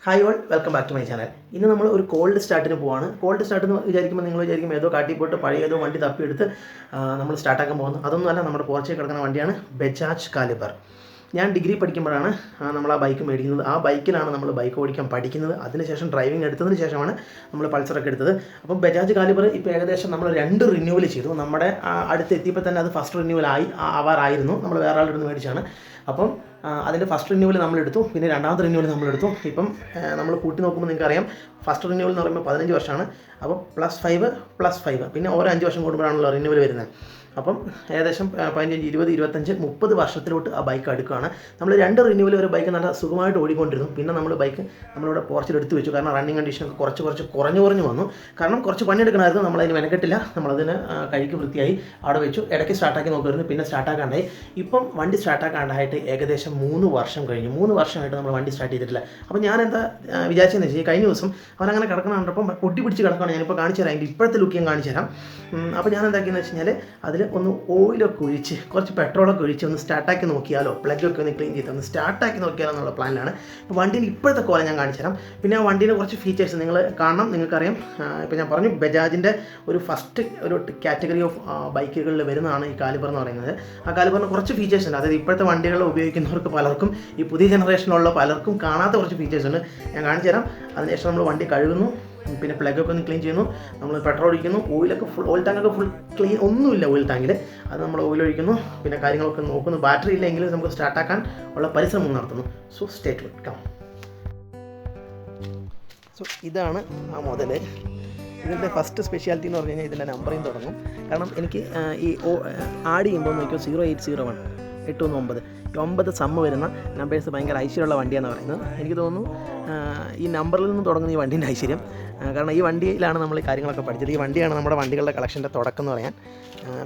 Hi all, welcome back to my channel. ഇന്ന് നമ്മൾ ഒരു കോൾഡ് സ്റ്റാർട്ടിന് പോവാണ്. കോൾഡ് സ്റ്റാർട്ട് എന്ന് വിചാരിക്കുമ്പോൾ നിങ്ങൾ വിചാരിക്കും ഏതോ കാട്ടിപ്പോയിട്ട് പഴയ ഏതോ വണ്ടി തപ്പിയെടുത്ത് നമ്മൾ സ്റ്റാർട്ടാക്കാൻ പോകുന്നു. അതൊന്നുമല്ല, നമ്മുടെ പോർച്ചിൽ കിടക്കുന്ന വണ്ടിയാണ് ബജാജ് കാലിബർ. ഞാൻ ഡിഗ്രി പഠിക്കുമ്പോഴാണ് നമ്മൾ ആ ബൈക്ക് മേടിക്കുന്നത്. ആ ബൈക്കിലാണ് നമ്മൾ ബൈക്ക് ഓടിക്കാൻ പഠിക്കുന്നത്. അതിനുശേഷം ഡ്രൈവിംഗ് എടുത്തതിന് ശേഷമാണ് നമ്മൾ പൾസറൊക്കെ എടുത്തത്. അപ്പം ബജാജ് കാലിബർ ഇപ്പോൾ ഏകദേശം നമ്മൾ 2 റിന്യൂവൽ ചെയ്തു. നമ്മുടെ അടുത്ത് എത്തിയപ്പോൾ തന്നെ അത് ഫസ്റ്റ് റിന്യൂവൽ ആവാറായിരുന്നു. നമ്മൾ വേറെ ആളുടെ അടുത്ത് മേടിച്ചാണ്. അപ്പം അതിൻ്റെ ഫസ്റ്റ് റിന്യൂവൽ നമ്മളെടുത്തു, പിന്നെ രണ്ടാമത്തെ റിന്യൂവൽ നമ്മളെടുത്തു. ഇപ്പം നമ്മൾ കൂട്ടി നോക്കുമ്പോൾ നിങ്ങൾക്കറിയാം, ഫസ്റ്റ് റിന്യൂവൽ എന്ന് പറയുമ്പോൾ 15 വർഷമാണ്. അപ്പോൾ +5 പിന്നെ ഓരോ 5 വർഷം കൂടുമ്പോഴാണല്ലോ റിന്യൂവൽ വരുന്നത്. അപ്പം ഏകദേശം 15, 20, 25, 30 വർഷത്തിലോട്ട് ആ ബൈക്ക് അടുക്കുകയാണ്. നമ്മൾ 2 റിന്യൂവൽ ഒരു ബൈക്ക് നല്ല സുഖമായിട്ട് ഓടിക്കൊണ്ടിരുന്നു. പിന്നെ നമ്മൾ ബൈക്ക് നമ്മളിവിടെ പോർച്ചിൽ എടുത്ത് വെച്ചു. കാരണം റണ്ണിങ് കണ്ടീഷനൊക്കെ കുറച്ച് കുറഞ്ഞു വന്നു. കാരണം കുറച്ച് പണിയെടുക്കണമായിരുന്നു. നമ്മളതിന് മെനക്കെട്ടില്ല. നമ്മളതിന് കഴിക്ക് വൃത്തിയായി അവിടെ വെച്ചു. ഇടയ്ക്ക് സ്റ്റാർട്ടാക്കി നോക്കുമായിരുന്നു, പിന്നെ സ്റ്റാർട്ടാക്കാണ്ടായി. ഇപ്പം വണ്ടി സ്റ്റാർട്ടാക്കാണ്ടായിട്ട് ഏകദേശം 3 വർഷം കഴിഞ്ഞു. 3 വർഷമായിട്ട് നമ്മൾ വണ്ടി സ്റ്റാർട്ട് ചെയ്തിട്ടില്ല. അപ്പോൾ ഞാൻ എന്താ വിചാരിച്ചതെന്ന് വെച്ചാൽ, കഴിഞ്ഞ ദിവസം അവനങ്ങനെ കിടക്കണം കണ്ടപ്പം പൊട്ടി പിടിച്ച് കിടക്കണം. ഞാനിപ്പോൾ കാണിച്ചു തരാം, അതിൻ്റെ ഇപ്പോഴത്തെ ലുക്ക് ഞാൻ കാണിച്ചു തരാം. അപ്പോൾ ഞാൻ എന്താക്കിയെന്ന് വെച്ച് കഴിഞ്ഞാൽ, അതിൽ ഒന്ന് ഓയിലൊക്കെ ഒഴിച്ച് കുറച്ച് പെട്രോളൊക്കെ ഒഴിച്ച് ഒന്ന് സ്റ്റാർട്ടാക്കി നോക്കിയാലോ, പ്ലഗൊക്കെ ഒന്ന് ക്ലീൻ ചെയ്ത് ഒന്ന് സ്റ്റാർട്ടാക്കി നോക്കിയാലോ എന്നുള്ള പ്ലാനിലാണ്. ഇപ്പോൾ വണ്ടീൻ്റെ ഇപ്പോഴത്തെ കോലം ഞാൻ കാണിച്ചു തരാം. പിന്നെ ആ വണ്ടീൻ്റെ കുറച്ച് ഫീച്ചേഴ്സ് നിങ്ങൾ കാണണം. നിങ്ങൾക്കറിയാം, ഇപ്പോൾ ഞാൻ പറഞ്ഞു ബജാജിൻ്റെ ഒരു ഫസ്റ്റ് ഒരു കാറ്റഗറി ഓഫ് ബൈക്കുകളിൽ വരുന്നതാണ് ഈ കാലിബർ എന്ന് പറയുന്നത്. ആ കാലിബറിന് കുറച്ച് ഫീച്ചേഴ്സ് ഉണ്ട്. അതായത് ഇപ്പോഴത്തെ വണ്ടികൾ ഉപയോഗിക്കുന്നവർക്ക് പലർക്കും, ഈ പുതിയ ജനറേഷനിലുള്ള പലർക്കും കാണാത്ത കുറച്ച് ഫീച്ചേഴ്സ് ഉണ്ട്. ഞാൻ കാണിച്ചു തരാം. അതിനുശേഷം നമ്മൾ വണ്ടി കഴുകുന്നു, പിന്നെ പ്ലഗൊക്കെ ഒന്ന് ക്ലീൻ ചെയ്യുന്നു, നമ്മൾ പെട്രോൾ ഒഴിക്കുന്നു, ഓയിൽ ടാങ്കൊക്കെ ഫുൾ ക്ലീൻ, ഒന്നുമില്ല ഓയിൽ ടാങ്കിൽ. അത് നമ്മൾ ഓയിൽ ഒഴിക്കുന്നു, പിന്നെ കാര്യങ്ങളൊക്കെ നോക്കുന്നു. ബാറ്ററി ഇല്ലെങ്കിൽ നമുക്ക് സ്റ്റാർട്ടാക്കാൻ ഉള്ള പരിശ്രമം നടത്തുന്നു. So stay tuned, come. So ഇതാണ് ആ മോഡൽ. ഇതിൻ്റെ ഫസ്റ്റ് സ്പെഷ്യാലിറ്റി എന്ന് പറഞ്ഞു കഴിഞ്ഞാൽ ഇതിൻ്റെ നമ്പറിൽ തുടങ്ങും. കാരണം എനിക്ക് ഈ ആഡ് ചെയ്യുമ്പോൾ നോക്കിയോ 0801 819 9 സമ്മ് വരുന്ന നമ്പേഴ്സ് ഭയങ്കര ഐശ്വര്യമുള്ള വണ്ടിയാണെന്ന് പറയുന്നത്. എനിക്ക് തോന്നുന്നു ഈ നമ്പറിൽ നിന്ന് തുടങ്ങുന്ന ഈ വണ്ടീൻ്റെ ഐശ്വര്യം. കാരണം ഈ വണ്ടിയിലാണ് നമ്മൾ ഈ കാര്യങ്ങളൊക്കെ പഠിച്ചത്. ഈ വണ്ടിയാണ് നമ്മുടെ വണ്ടികളുടെ കളക്ഷൻ്റെ തുടക്കം എന്ന് പറയാൻ.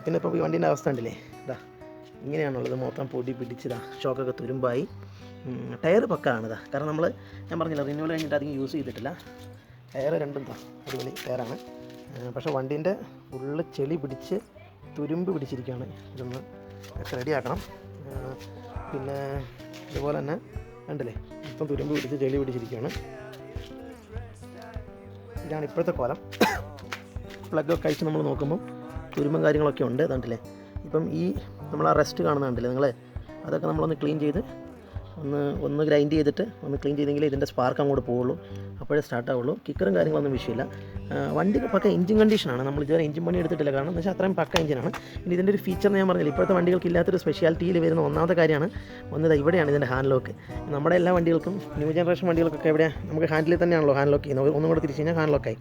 പിന്നെ ഇപ്പോൾ ഈ വണ്ടീൻ്റെ അവസ്ഥ ഉണ്ടല്ലേ, ഇതാ ഇങ്ങനെയാണുള്ളത്. മൊത്തം പൊടി പിടിച്ചതാ, ഷോക്കൊക്കെ തുരുമ്പായി. ടയർ പക്കാണിതാ. കാരണം ഞാൻ പറഞ്ഞില്ല, റിന്യൂവൽ കഴിഞ്ഞിട്ട് അധികം യൂസ് ചെയ്തിട്ടില്ല. ടയർ രണ്ടും അടിപൊളി ടയറാണ്. പക്ഷേ വണ്ടീൻ്റെ ഫുള്ള് ചെളി പിടിച്ച് തുരുമ്പ് പിടിച്ചിരിക്കുകയാണ്. ഇതൊന്ന് റെഡിയാക്കണം. പിന്നെ ഇതുപോലെ തന്നെ കണ്ടില്ലേ, ഇപ്പം തുരുമ്പ് പിടിച്ച് ചെളി പിടിച്ചിരിക്കുകയാണ്. ഇതാണ് ഇപ്പോഴത്തെ കോലം. പ്ലഗൊക്കെ അഴിച്ച് നമ്മൾ നോക്കുമ്പോൾ തുരുമ്പും കാര്യങ്ങളൊക്കെ ഉണ്ട്. കണ്ടില്ലേ, ഇപ്പം ഈ നമ്മൾ ആ റെസ്റ്റ് കാണുന്നത് കണ്ടില്ലേ നിങ്ങൾ, അതൊക്കെ നമ്മളൊന്ന് ക്ലീൻ ചെയ്ത് ഒന്ന് ഗ്രൈൻഡ് ചെയ്തിട്ട് ഒന്ന് ക്ലീൻ ചെയ്തെങ്കിലേ ഇതിൻ്റെ സ്പാർക്ക് അങ്ങോട്ട് പോവുള്ളൂ, അപ്പോഴേ സ്റ്റാർട്ടാവുള്ളൂ. കിക്കറും കാര്യങ്ങളൊന്നും വിഷയമില്ല. വണ്ടി പക്ക എഞ്ചിൻ കണ്ടീഷനാണ്. നമ്മൾ ഇതുവരെ എഞ്ചിൻ പണി എടുത്തിട്ടില്ല, കാരണം എന്ന് വെച്ചാൽ അത്രയും പക്ക എഞ്ചിനാണ്. പിന്നെ ഇതിൻ്റെ ഒരു ഫീച്ചർ ഞാൻ പറഞ്ഞില്ല, ഇപ്പോഴത്തെ വണ്ടികൾക്ക് ഇല്ലാത്തൊരു സ്പെഷ്യാലിറ്റിയിൽ വരുന്ന ഒന്നാമത്തെ കാര്യമാണ് ഇവിടെയാണ് ഇതിൻ്റെ ഹാൻഡ് ലോക്ക്. നമ്മുടെ എല്ലാ വണ്ടികൾക്കും, ന്യൂ ജനറേഷൻ വണ്ടികൾക്കൊക്കെ എവിടെ നമുക്ക് ഹാൻഡിൽ തന്നെയാണല്ലോ ഹാൻഡ് ലോക്ക് ചെയ്യുന്നത്. ഒന്നും കൂടെ തിരിച്ച് കഴിഞ്ഞാൽ ഹാൻഡ് ലോക്കായി.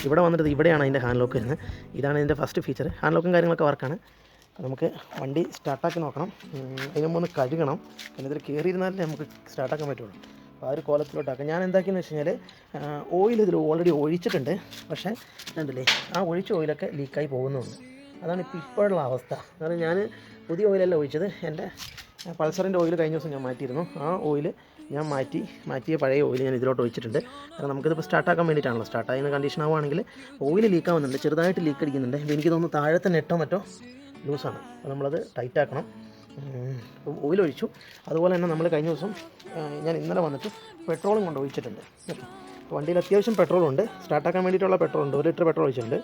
ഇവിടെ വന്നിട്ട് ഇവിടെയാണ് അതിൻ്റെ ഹാൻഡ് ലോക്ക് വരുന്നത്. ഇതാണ് ഇതിൻ്റെ ഫസ്റ്റ് ഫീച്ചർ. ഹാൻഡ് ലോക്കും കാര്യങ്ങളൊക്കെ വർക്കാണ്. നമുക്ക് വണ്ടി സ്റ്റാർട്ടാക്കി നോക്കണം. അതിന് മുമ്പ് ഒന്ന് കഴുകണം. പിന്നെ ഇതിൽ കയറിയിരുന്നാലേ നമുക്ക് സ്റ്റാർട്ടാക്കാൻ പറ്റുള്ളൂ. അപ്പോൾ ആ ഒരു കോലത്തിലോട്ടാക്കാം. ഞാൻ എന്താക്കിയെന്ന് വെച്ച് കഴിഞ്ഞാൽ, ഓയിൽ ഇതിൽ ഓൾറെഡി ഒഴിച്ചിട്ടുണ്ട്. പക്ഷേ കണ്ടില്ലേ, ആ ഒഴിച്ച ഓയിലൊക്കെ ലീക്കായി പോകുന്നുണ്ട്. അതാണ് ഇപ്പോഴുള്ള അവസ്ഥ. കാരണം ഞാൻ പുതിയ ഓയിലല്ല ഒഴിച്ചത്. എൻ്റെ പൾസറിൻ്റെ ഓയിൽ കഴിഞ്ഞ ദിവസം ഞാൻ മാറ്റിയിരുന്നു. ആ ഓയിൽ ഞാൻ മാറ്റിയ പഴയ ഓയിൽ ഞാൻ ഇതിലോട്ട് ഒഴിച്ചിട്ടുണ്ട്. കാരണം നമുക്കിതിപ്പോൾ സ്റ്റാർട്ടാക്കാൻ വേണ്ടിയിട്ടാണല്ലോ. സ്റ്റാർട്ടാകുന്ന കണ്ടീഷൻ ആവുകയാണെങ്കിൽ ഓയിൽ ലീക്കാവുന്നുണ്ട്, ചെറുതായിട്ട് ലീക്ക് അടിക്കുന്നുണ്ട്. അപ്പോൾ എനിക്ക് തോന്നുന്നു താഴത്തെ നെട്ടോ മറ്റോ ലൂസാണ്. അപ്പോൾ നമ്മളത് ടൈറ്റാക്കണം. ഓയിൽ ഒഴിച്ചു. അതുപോലെ തന്നെ നമ്മൾ കഴിഞ്ഞ ദിവസം ഞാൻ ഇന്നലെ വന്നിട്ട് പെട്രോളും കൊണ്ട് ഒഴിച്ചിട്ടുണ്ട്. ഓക്കെ, വണ്ടിയിൽ അത്യാവശ്യം പെട്രോളുണ്ട്. സ്റ്റാർട്ടാക്കാൻ വേണ്ടിയിട്ടുള്ള പെട്രോളുണ്ട്. 1 ലിറ്റർ പെട്രോൾ ഒഴിച്ചിട്ടുണ്ട്.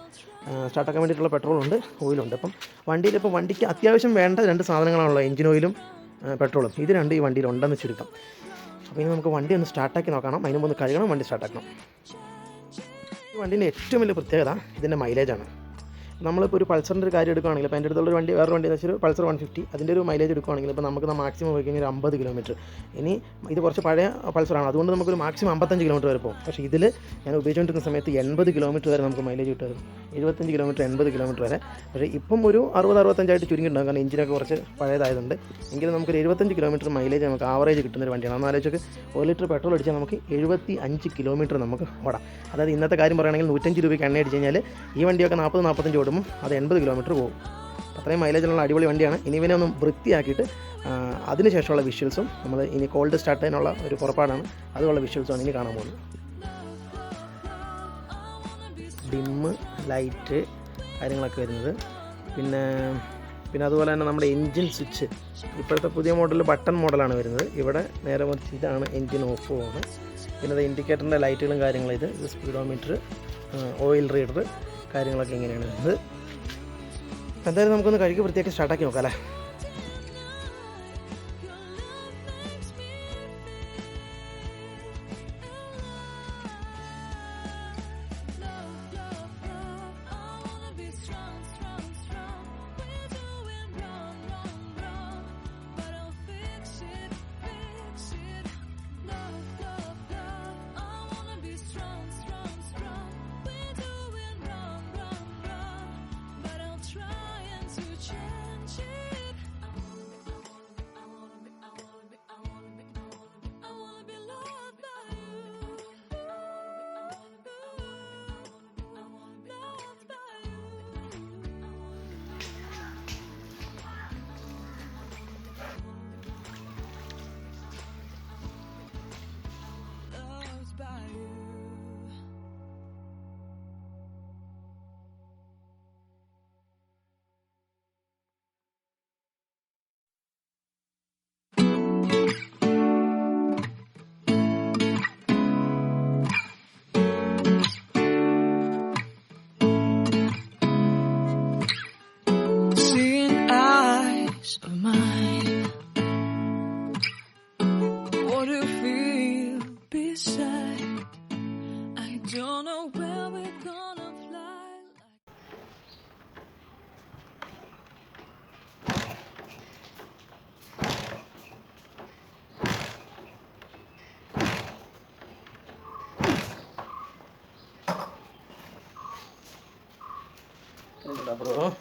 സ്റ്റാർട്ടാക്കാൻ വേണ്ടിയിട്ടുള്ള പെട്രോളുണ്ട്, ഓയിലുണ്ട്. അപ്പം വണ്ടിക്ക് അത്യാവശ്യം വേണ്ട 2 സാധനങ്ങളാണല്ലോ, എഞ്ചിൻ ഓയിലും പെട്രോളും. ഇത് 2 ഈ വണ്ടിയിലുണ്ടെന്ന് ചുരുക്കം. അപ്പോൾ ഇനി നമുക്ക് വണ്ടി ഒന്ന് സ്റ്റാർട്ടാക്കി നോക്കണം. അതിന് മുമ്പ് ഒന്ന് കഴുകണം, വണ്ടി സ്റ്റാർട്ടാക്കണം. ഈ വണ്ടീൻ്റെ ഏറ്റവും വലിയ പ്രത്യേകത ഇതിൻ്റെ മൈലേജാണ്. നമ്മളിപ്പോൾ ഒരു പൾസറിൻ്റെ ഒരു കാര്യം എടുക്കുകയാണെങ്കിൽ, ഇപ്പോൾ എൻ്റെ അടുത്തുള്ള വണ്ടി വേറെ വണ്ടി എന്ന് വെച്ചാൽ പൾസർ 150, അതിൻ്റെ ഒരു മൈലേജ് എടുക്കുകയാണെങ്കിൽ ഇപ്പോൾ നമുക്ക് മാക്സിമം പോയി കഴിഞ്ഞാൽ 50 കിലോമീറ്റർ. ഇനി ഇത് കുറച്ച് പഴയ പൾസറാണ്, അതുകൊണ്ട് നമുക്കൊരു മാക്സിമം 55 കിലോമീറ്റർ വരെ പോകും. പക്ഷേ ഇതിൽ ഞാൻ ഉപയോഗിച്ചുകൊണ്ടിരിക്കുന്ന സമയത്ത് 80 കിലോമീറ്റർ വരെ നമുക്ക് മൈലേജ് കിട്ടുമായിരുന്നു. 75 കിലോമീറ്റർ 80 കിലോമീറ്റർ വരെ. പക്ഷേ ഇപ്പം ഒരു 60-65 ആയിട്ട് ചുരുങ്ങിയിട്ടുണ്ടാകും, കാരണം എഞ്ചിനൊക്കെ കുറച്ച് പഴയതായതുകൊണ്ട്. എങ്കിലും നമുക്കൊരു 75 കിലോമീറ്റർ മൈലേജ് നമുക്ക് ആവറേജ് കിട്ടുന്നൊരു വണ്ടിയാണ്. അന്ന് ആലോചിച്ച് 1 ലിറ്റർ പെട്രോൾ അടിച്ചാൽ നമുക്ക് 75 കിലോമീറ്റർ നമുക്ക് ഓടാം. അതായത് ഇന്നത്തെ കാര്യം പറയുകയാണെങ്കിൽ 105 രൂപയ്ക്ക് എണ്ണ അടിച്ച് കഴിഞ്ഞാൽ ഈ വണ്ടിയൊക്കെ 40-45 ഓടുമ്പോൾ അത് 80 കിലോമീറ്റർ പോകും. അത്രയും മൈലേജിലുള്ള അടിപൊളി വണ്ടിയാണ്. ഇനി ഇവനെ ഒന്ന് വൃത്തിയാക്കിയിട്ട് അതിനുശേഷമുള്ള വിഷ്വൽസും നമ്മൾ ഇനി കോൾഡ് സ്റ്റാർട്ട് ചെയ്യാനുള്ള ഒരു പുറപ്പാടാണ്. അതുള്ള വിഷ്വൽസുമാണ് ഇനി കാണാൻ പോകുന്നത്. ഡിമ്മ് ലൈറ്റ് കാര്യങ്ങളൊക്കെ വരുന്നത്. പിന്നെ അതുപോലെ തന്നെ നമ്മുടെ എൻജിൻ സ്വിച്ച് ഇപ്പോഴത്തെ പുതിയ മോഡൽ ബട്ടൺ മോഡലാണ് വരുന്നത്. ഇവിടെ നേരെ മറിച്ച് ഇതാണ് എൻജിൻ ഓഫ് ആണ്. പിന്നെ ഇത് ഇൻഡിക്കേറ്ററിൻ്റെ ലൈറ്റുകളും കാര്യങ്ങളും, ഇത് സ്പീഡോമീറ്റർ, ഓയിൽ റീഡർ കാര്യങ്ങളൊക്കെ ഇങ്ങനെയാണ് വരുന്നത്. എന്തായാലും നമുക്കൊന്ന് കഴുകി വൃത്തിയാക്കി സ്റ്റാർട്ടാക്കി നോക്കാം അല്ലേ. Bro.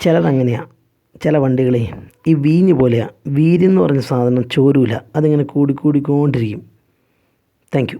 ചിലതങ്ങനെയാണ്, ചില വണ്ടികളെ ഈ വീഞ്ഞ് പോലെയാണ്. വീര്യമെന്ന് പറഞ്ഞ സാധനം ചോരൂല, അതിങ്ങനെ കൂടിക്കൊണ്ടിരിക്കും. Thank you.